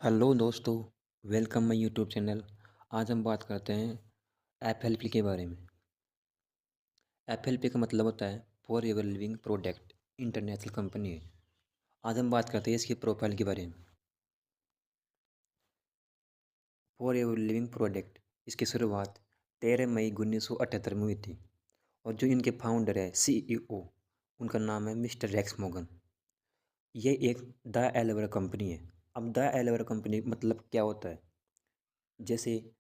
Hello दोस्तों, welcome my YouTube channel. आज हम बात करते हैं एफएलपी के बारे में। एफएलपी का मतलब होता है for ever living product international company है। आज हम बात करते हैं इसकी प्रोफाइल के बारे में। फॉर एवर लिविंग प्रोडक्ट इसकी शुरुआत 13 मई 1978 में हुई थी और जो इनके फाउंडर है सीईओ उनका नाम है मिस्टर रेक्स मोगन। ये एक द एलवर कंपनी है। अब द एलवर कंपनी मतलब क्या होता है? जैसे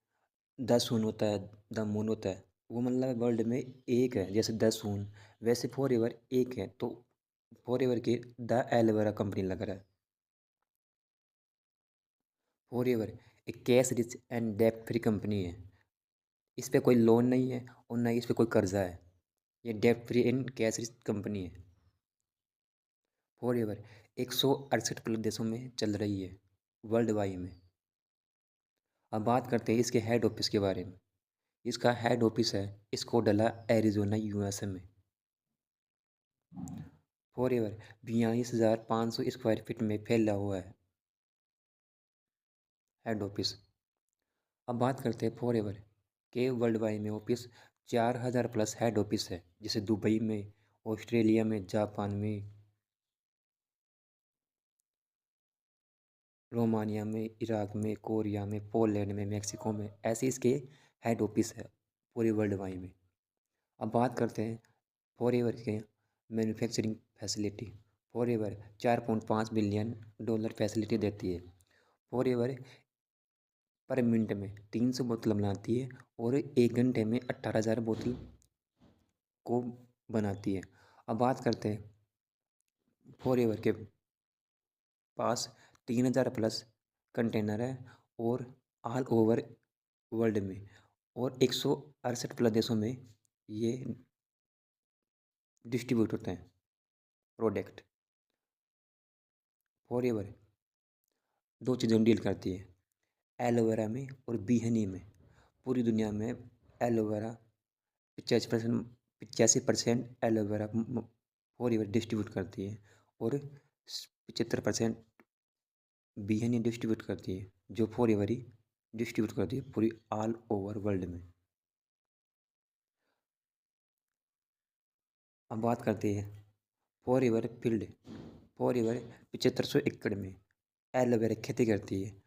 द सून होता है, द मून होता है, वो मतलब वर्ल्ड में एक है। जैसे द सून, वैसे फॉर एवर एक है, तो फॉर एवर के द एलोवेरा कंपनी लग रहा है। फॉर एवर एक कैश रिच एंड डेप्ट फ्री कंपनी है। इस पे कोई लोन नहीं है और ना ही इस पे कोई कर्जा है। ये डेप्ट free and cash rich company है। फॉर एवर 168 प्लस देशों में चल रही है, वर्ल्ड वाइड में। अब बात करते हैं इसके हेड ऑफिस के बारे में। इसका हेड ऑफिस है स्कोडला, एरिजोना, यूएसए में। फॉर एवर 42,500 स्क्वायर फीट में फैला हुआ है हेड ऑफिस। अब बात करते हैं फॉर एवर के वर्ल्ड वाइड में ऑफिस 4,000 प्लस हेड ऑफिस है, जैसे दुबई में, ऑस्ट्रेलिया में, जापान में, रोमानिया में, इराक में, कोरिया में, पोलैंड में, मेक्सिको में। ऐसे इसके हेड ऑफिस है पूरे वर्ल्ड वाइड में। अब बात करते हैं फॉर एवर के manufacturing facility. For ever 4.5 billion dollar facility देती है। फॉर एवर पर मिनट में 300 बोतल बनाती है और 1 घंटे में 18,000 बोतल को बनाती है। अब बात करते हैं फॉर एवर के पास 3,000 प्लस कंटेनर है और ऑल ओवर वर्ल्ड में, और 168 प्लस देशों में ये डिस्ट्रीब्यूट होते हैं प्रोडक्ट। फॉर एवर दो चीज़ों डील करती है, एलोवेरा में और बी हनी में। पूरी दुनिया में aloe vera 85%, 85% aloe vera for ever distribute करती है और 75% बी हनी डिस्ट्रीब्यूट करती है, जो फॉर एवर ही डिस्ट्रीब्यूट करती है पूरी ऑल ओवर वर्ल्ड में। अब बात करते हैं for ever field. For ever 7500 एकड़ में एलोवेरा खेती करती है।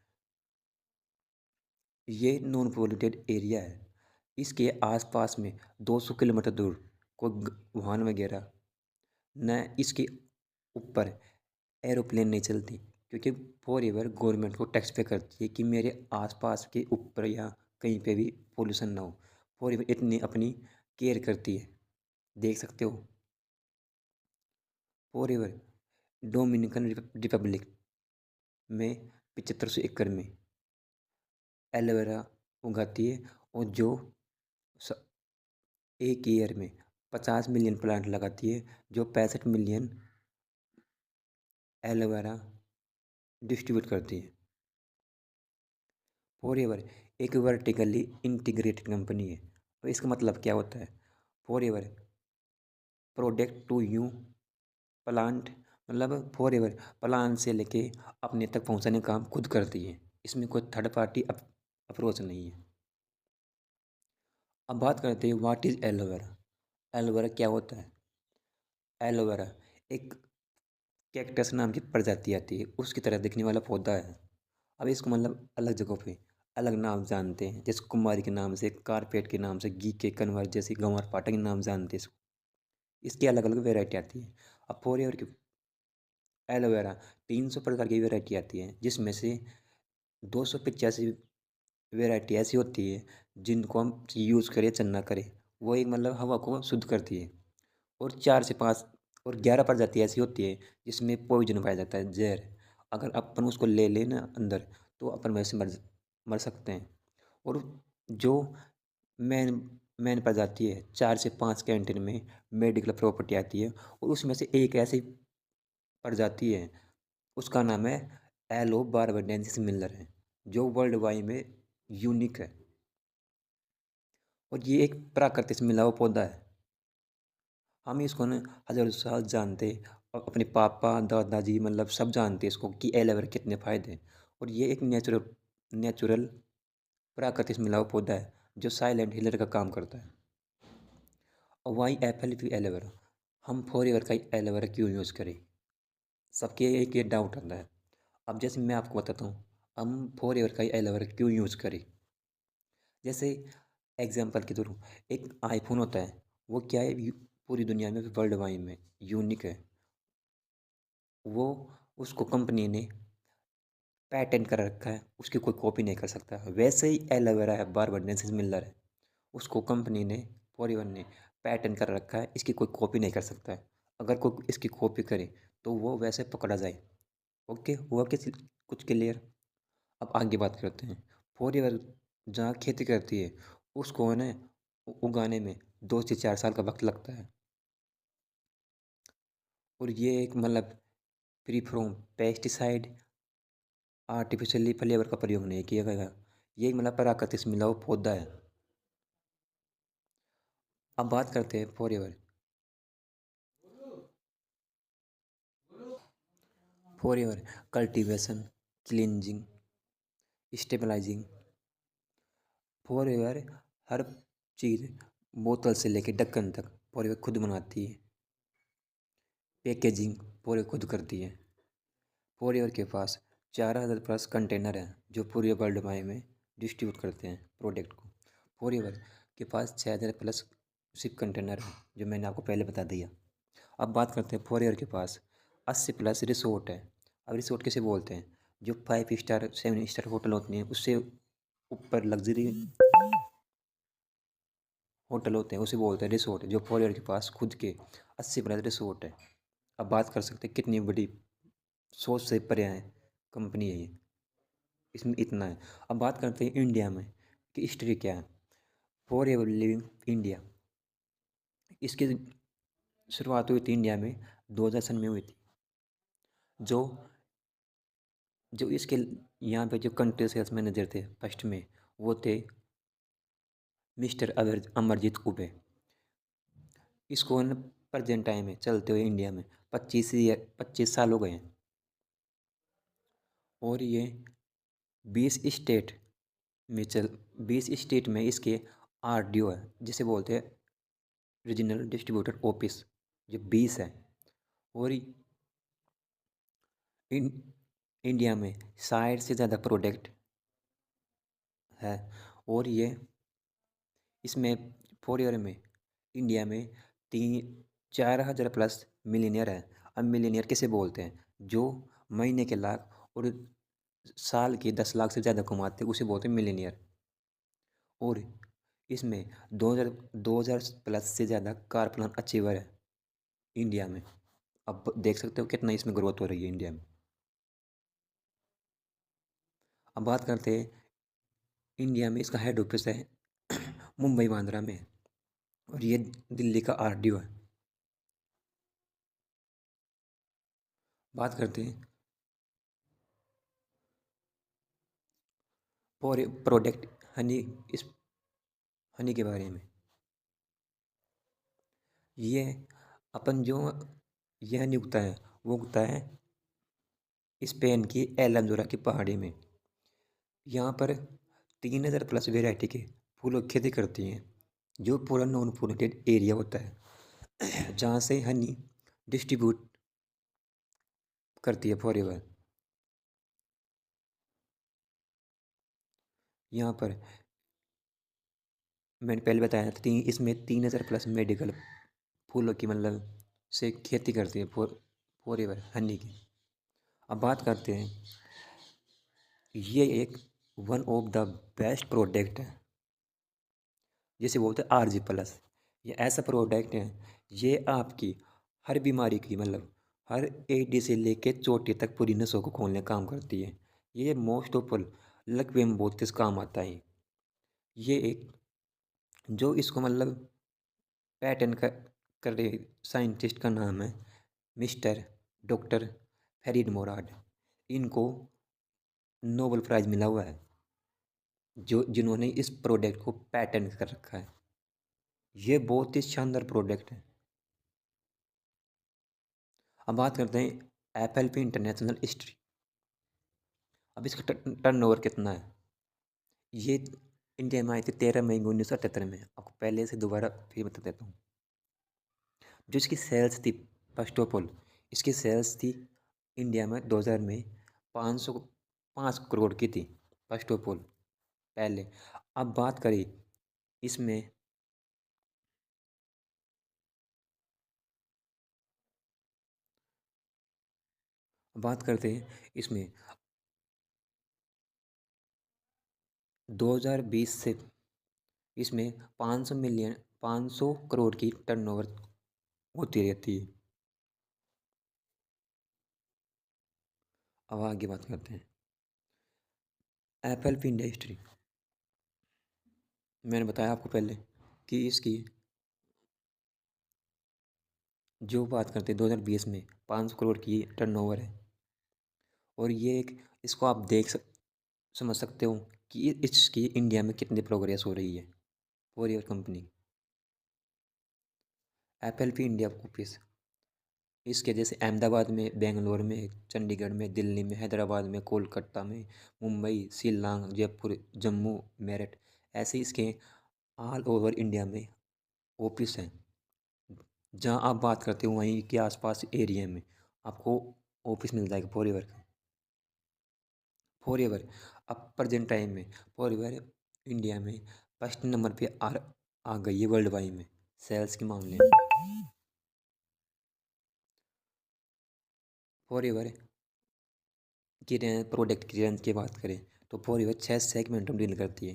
ये नॉन पोल्यूटेड एरिया है। इसके आसपास में 200 किलोमीटर दूर कोई वाहन वगैरह न, इसके ऊपर एरोप्लेन नहीं चलती, क्योंकि फॉर एवर गवर्नमेंट को टैक्स पे करती है कि मेरे आसपास के ऊपर या कहीं पे भी पोल्यूशन ना हो। फॉर एवर इतनी अपनी केयर करती है, देख सकते हो। फॉर एवर डोमिनिकन रिपब्लिक में 7500 एकड़ में एलोवेरा उगाती है और जो स- एक ईयर में 50 मिलियन प्लांट लगाती है, जो 65 मिलियन एलोवेरा डिस्ट्रीब्यूट करती है। फॉर एवर एक वर्टिकली इंटीग्रेटेड कंपनी है। तो इसका मतलब क्या होता है? Forever product to you plant, मतलब फॉर एवर प्लांट से लेके अपने तक पहुंचाने का काम खुद करती है। इसमें कोई थर्ड पार्टी अप्रोच नहीं है। अब बात करते हैं व्हाट इज़ एलोवेरा। एलोवेरा क्या होता है? एलोवेरा एक कैक्टस नाम की प्रजाति आती है, उसकी तरह दिखने वाला पौधा है। अब इसको मतलब अलग जगहों पे अलग नाम जानते हैं, जैसे कुमारी के नाम से, कारपेट के नाम से, घी के कन्वर जैसे गंवार पाठक के नाम जानते हैं इसको। इसकी अलग अलग वेराइटी आती है। अब फॉर एवर की एलोवेरा 300 प्रकार की वेराइटी आती है, जिसमें से 285 वेराइटी ऐसी होती है जिनको हम यूज़ करें चाहे ना करें, वो एक मतलब हवा को शुद्ध करती है। और 4 से 5 और 11 प्रजाति ऐसी होती है जिसमें पॉइजन पाया जाता है, जहर। अगर अपन उसको ले लें ना अंदर, तो अपन वैसे मर सकते हैं। और जो मेन मेन प्रजाति है, 4 से 5 कैंटीन में मेडिकल प्रॉपर्टी आती है, और उसमें से एक ऐसी प्रजाति है, उसका नाम है एलो बारबडेंसिस मिलर है, जो वर्ल्ड वाइड में यूनिक है। और ये एक प्राकृतिक से मिला हुआ पौधा है। हम इसको ना हज़ारों साल जानते, और अपने पापा दादाजी मतलब सब जानते इसको कि एलोवेरा कितने फ़ायदे हैं। और ये एक नेचुरल प्राकृतिक मिला हुआ पौधा है जो साइलेंट हीलर का काम करता है। और वाई एप्पल भी एलोवेरा, हम फॉरएवर का एलोवेरा क्यों यूज़ करें? सबके एक ये डाउट आता है। अब जैसे मैं आपको बताता हूँ, हम फॉरएवर का एलोवेरा क्यों यूज़ करें। जैसे एग्जांपल के थ्रू, एक आईफोन होता है, वो क्या है, पूरी दुनिया में, वर्ल्ड वाइड में यूनिक है। वो, उसको कंपनी ने पैटेंट कर रखा है, उसकी कोई कॉपी नहीं कर सकता। वैसे ही एलोवेरा है, बारबडेंसिस मिलर है, उसको कंपनी ने, फॉरएवर ने पैटेंट कर रखा है, इसकी कोई कॉपी नहीं कर सकता है। अगर कोई इसकी कॉपी करे तो वो वैसे पकड़ा जाए। ओके, हुआ किसी कुछ क्लियर? अब आगे बात करते हैं। फॉरएवर जहाँ खेती करती है, उसको है ना उगाने में 2 से 4 साल का वक्त लगता है। और ये एक मतलब free from pesticide, artificially flavour का प्रयोग नहीं किया गया। ये एक मतलब प्राकृतिक से मिला हुआ पौधा है। अब बात करते हैं Forever. Forever cultivation, cleansing, stabilising. Forever हर चीज़, बोतल से लेके ढक्कन तक फॉरएवर खुद बनाती है। पैकेजिंग फॉरएवर खुद करती है। फॉरएवर के पास 4000 प्लस कंटेनर हैं जो पूरे वर्ल्ड वाइड में डिस्ट्रीब्यूट करते हैं प्रोडक्ट को। फॉरएवर के पास 6000 प्लस शिप कंटेनर हैं, जो मैंने आपको पहले बता दिया। अब बात करते हैं फॉरएवर के पास 80 प्लस रिसोर्ट है। अब रिसोर्ट किसे बोलते हैं? जो 5 स्टार 7 स्टार होटल होती हैं, उससे ऊपर लग्जरी होटल होते हैं, उसे बोलते हैं रिसोर्ट। जो फॉरएवर के पास खुद के 80 प्लस रिसोर्ट है। अब बात कर सकते हैं कितनी बड़ी सोच से परे है कंपनी है ये, इसमें इतना है। अब बात करते हैं इंडिया में कि हिस्ट्री क्या है। फॉरएवर लिविंग इंडिया, इसकी शुरुआत हुई थी इंडिया में 2000 सन में हुई थी। जो जो इसके यहाँ पे जो कंट्री सेल्स मैनेजर थे फर्स्ट में, वो थे मिस्टर अमरजीत कुबे। इसको न प्रेजेंट टाइम में चलते हुए इंडिया में 25 साल हो गए हैं। और ये 20 स्टेट में चल 20 स्टेट में इसके आरडीओ है, जिसे बोलते हैं रीजनल डिस्ट्रीब्यूटर ऑफिस, जो 20 है। और इन इंडिया में 60 से ज़्यादा प्रोडक्ट है। और ये इसमें फॉरएवर में इंडिया में 4000 प्लस मिलीनियर है। अब मिलीनियर किसे बोलते हैं? जो महीने के लाख और साल के 10 लाख से ज़्यादा कमाते हैं, उसे बोलते हैं मिलीनियर। और इसमें 2000 प्लस से ज़्यादा कार प्लान अचीवर है इंडिया में। अब देख सकते हो कितना इसमें ग्रोथ हो रही है इंडिया में। अब बात करते हैं, इंडिया में इसका हेड ऑफिस है मुंबई बांद्रा में है, और ये दिल्ली का आरडीओ है। बात करते हैं और प्रोडक्ट हनी, इस हनी के बारे में। ये अपन जो यह हनी उगता है, वो उगता है स्पेन की एलमजोरा की पहाड़ी में। यहाँ पर 3000 प्लस वेराइटी के फूलों की खेती करती हैं, जो पूरा नॉन पोलिनेटेड एरिया होता है जहाँ से हनी डिस्ट्रीब्यूट करती है फॉरएवर। यहाँ पर मैंने पहले बताया था, इसमें 3000 प्लस मेडिकल फूलों की मतलब से खेती करती है फॉरएवर हनी की। अब बात करते हैं, ये एक one of the best product है, जिसे बोलते हैं आरजी प्लस। ये ऐसा प्रोडक्ट है, ये आपकी हर बीमारी की मतलब हर एडी से लेके चोटी तक पूरी नसों को खोलने का काम करती है। ये मोस्ट ऑफ ऑल लकवे में बहुत किस काम आता है। ये एक जो इसको मतलब पैटर्न कर रहे साइंटिस्ट का नाम है मिस्टर डॉक्टर फरीद मोराद। इनको नोबेल प्राइज़ मिला हुआ है, जो जिन्होंने इस प्रोडक्ट को पैटर्न कर रखा है। ये बहुत ही शानदार प्रोडक्ट है। अब बात करते हैं एप्पल पे इंटरनेशनल हिस्ट्री। अब इसका टर्नओवर कितना है? ये इंडिया में आई थी 13 मई 1978 में। आपको पहले से दोबारा फिर बता देता हूँ। जो इसकी सेल्स थी, फर्स्ट ऑफ ऑल इसकी सेल्स थी इंडिया में 2000 में 505 करोड़ की थी, फर्स्ट ऑफ ऑल पहले। अब बात करें इसमें, बात करते हैं इसमें 2020 से इसमें 500 करोड़ की टर्नओवर होती रहती है। अब आगे बात करते हैं एप्पल की इंडस्ट्री। मैंने बताया आपको पहले कि इसकी जो बात करते हैं 2020 में 500 करोड़ की टर्नओवर है। और ये एक, इसको आप समझ सकते हो कि इसकी इंडिया में कितनी प्रोग्रेस हो रही है फॉर योर कंपनी। एप्पल भी इंडिया ऑफिस इसके जैसे अहमदाबाद में, बेंगलोर में, चंडीगढ़ में, दिल्ली में, हैदराबाद में, कोलकाता में, मुंबई, शिलांग, जयपुर, जम्मू, मेरठ, ऐसे इसके ऑल ओवर इंडिया में ऑफिस हैं। जहाँ आप बात करते हो वहीं के आसपास एरिया में आपको ऑफिस मिल जाएगा फॉर एवर। फॉर एवर अब प्रेजेंट टाइम में फॉर एवर इंडिया में फर्स्ट नंबर पे आ गई है वर्ल्ड वाइड में सेल्स के मामले में। फॉर एवर की प्रोडक्ट की रेंज की बात करें तो फॉर एवर 6 सेगमेंट में डील करती है।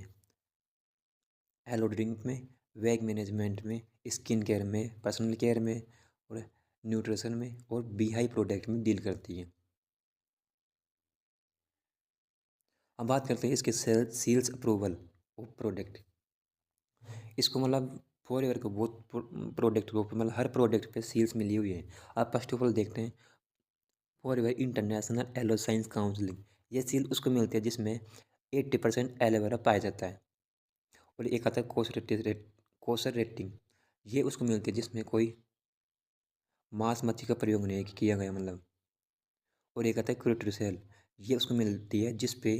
हेलो ड्रिंक में, वेग मैनेजमेंट में, स्किन केयर में, पर्सनल केयर में और न्यूट्रिशन में और बीहाई प्रोडक्ट में डील करती है। अब बात करते हैं इसके सेल्स अप्रूवल ऑफ प्रोडक्ट। इसको मतलब फॉर एवर को बहुत प्रोडक्ट को मतलब हर प्रोडक्ट पे सील्स मिली हुई है। आप फर्स्ट ऑफ ऑल देखते हैं forever international aloe science counselling. ये सील उसको मिलती है जिसमें 80% एलोवेरा पाया जाता है। और एक आता है कोसर रेटिंग, ये उसको मिलती है जिसमें कोई मांस मच्छी का प्रयोग नहीं किया गया मतलब। और एक आता है क्यूट्रिसेल, ये उसको मिलती है जिस पे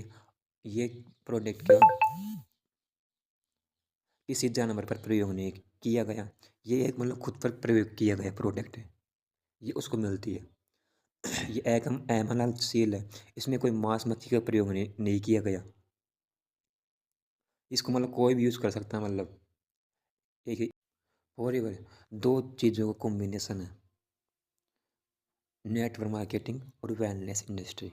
ये प्रोडक्ट का किसी जानवर पर प्रयोग नहीं किया गया, ये एक मतलब खुद पर प्रयोग किया गया प्रोडक्ट है, ये उसको मिलती है। ये एकम एमएनएल सील है, इसमें कोई मांस मच्छी का प्रयोग नहीं किया गया। इसको मतलब कोई भी यूज़ कर सकता है मतलब एक ही। फॉर एवर दो चीज़ों का कॉम्बिनेशन है, नेटवर्क मार्केटिंग और वेलनेस इंडस्ट्री।